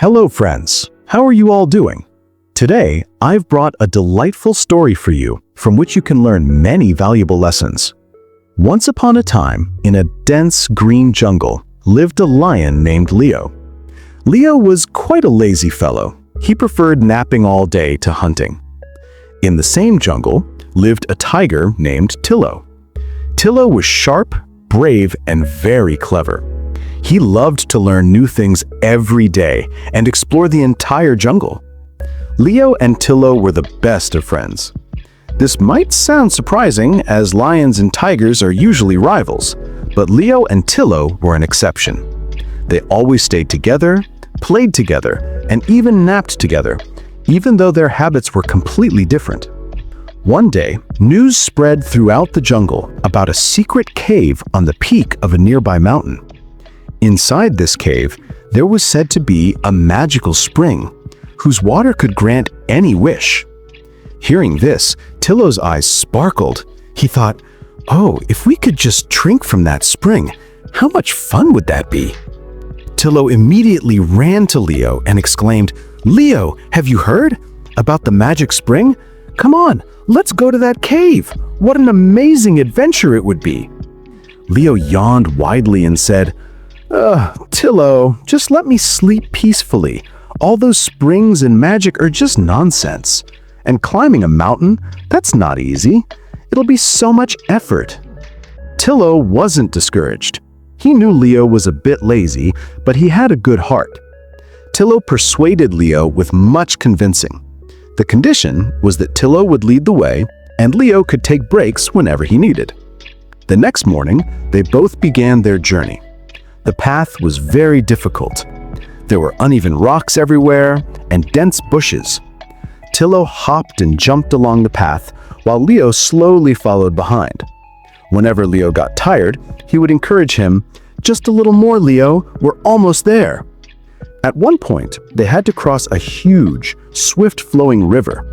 Hello friends, how are you all doing? Today, I've brought a delightful story for you from which you can learn many valuable lessons. Once upon a time, in a dense green jungle, lived a lion named Leo. Leo was quite a lazy fellow. He preferred napping all day to hunting. In the same jungle lived a tiger named Tillo. Tillo was sharp, brave, and very clever. He loved to learn new things every day and explore the entire jungle. Leo and Tillo were the best of friends. This might sound surprising, as lions and tigers are usually rivals, but Leo and Tillo were an exception. They always stayed together, played together, and even napped together, even though their habits were completely different. One day, news spread throughout the jungle about a secret cave on the peak of a nearby mountain. Inside this cave, there was said to be a magical spring, whose water could grant any wish. Hearing this, Tillo's eyes sparkled. He thought, "Oh, if we could just drink from that spring, how much fun would that be?" Tillo immediately ran to Leo and exclaimed, "Leo, have you heard about the magic spring? Come on, let's go to that cave. What an amazing adventure it would be." Leo yawned widely and said, Tillo, just let me sleep peacefully. All those springs and magic are just nonsense. And climbing a mountain, that's not easy. It'll be so much effort." Tillo wasn't discouraged. He knew Leo was a bit lazy, but he had a good heart. Tillo persuaded Leo with much convincing. The condition was that Tillo would lead the way, and Leo could take breaks whenever he needed. The next morning, they both began their journey. The path was very difficult. There were uneven rocks everywhere and dense bushes. Tillo hopped and jumped along the path, while Leo slowly followed behind. Whenever Leo got tired, he would encourage him, "Just a little more, Leo, we're almost there." At one point, they had to cross a huge, swift-flowing river.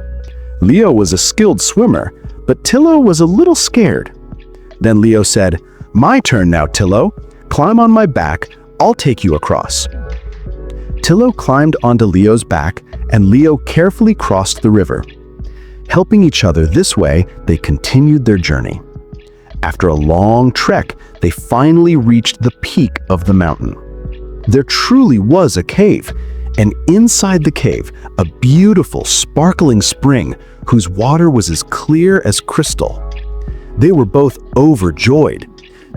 Leo was a skilled swimmer, but Tillo was a little scared. Then Leo said, "My turn now, Tillo. Climb on my back, I'll take you across." Tillo climbed onto Leo's back, and Leo carefully crossed the river. Helping each other this way, they continued their journey. After a long trek, they finally reached the peak of the mountain. There truly was a cave, and inside the cave, a beautiful, sparkling spring whose water was as clear as crystal. They were both overjoyed.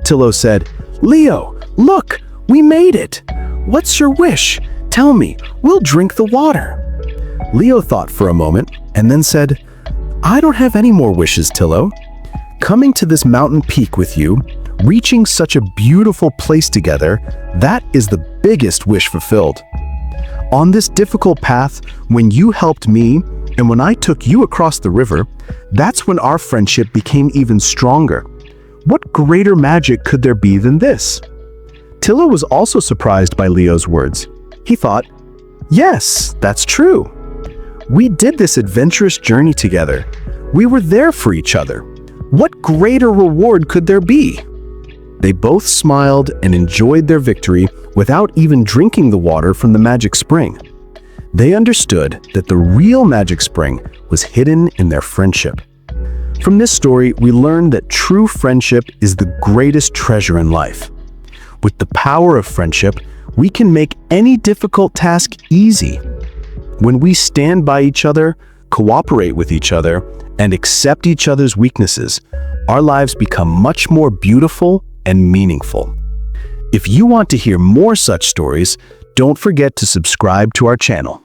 Tillo said, "Leo, look, we made it. What's your wish? Tell me, we'll drink the water." Leo thought for a moment and then said, "I don't have any more wishes, Tillo. Coming to this mountain peak with you, reaching such a beautiful place together, that is the biggest wish fulfilled. On this difficult path, when you helped me and when I took you across the river, that's when our friendship became even stronger. What greater magic could there be than this?" Tillo was also surprised by Leo's words. He thought, "Yes, that's true. We did this adventurous journey together. We were there for each other. What greater reward could there be?" They both smiled and enjoyed their victory without even drinking the water from the magic spring. They understood that the real magic spring was hidden in their friendship. From this story, we learn that true friendship is the greatest treasure in life. With the power of friendship, we can make any difficult task easy. When we stand by each other, cooperate with each other, and accept each other's weaknesses, our lives become much more beautiful and meaningful. If you want to hear more such stories, don't forget to subscribe to our channel.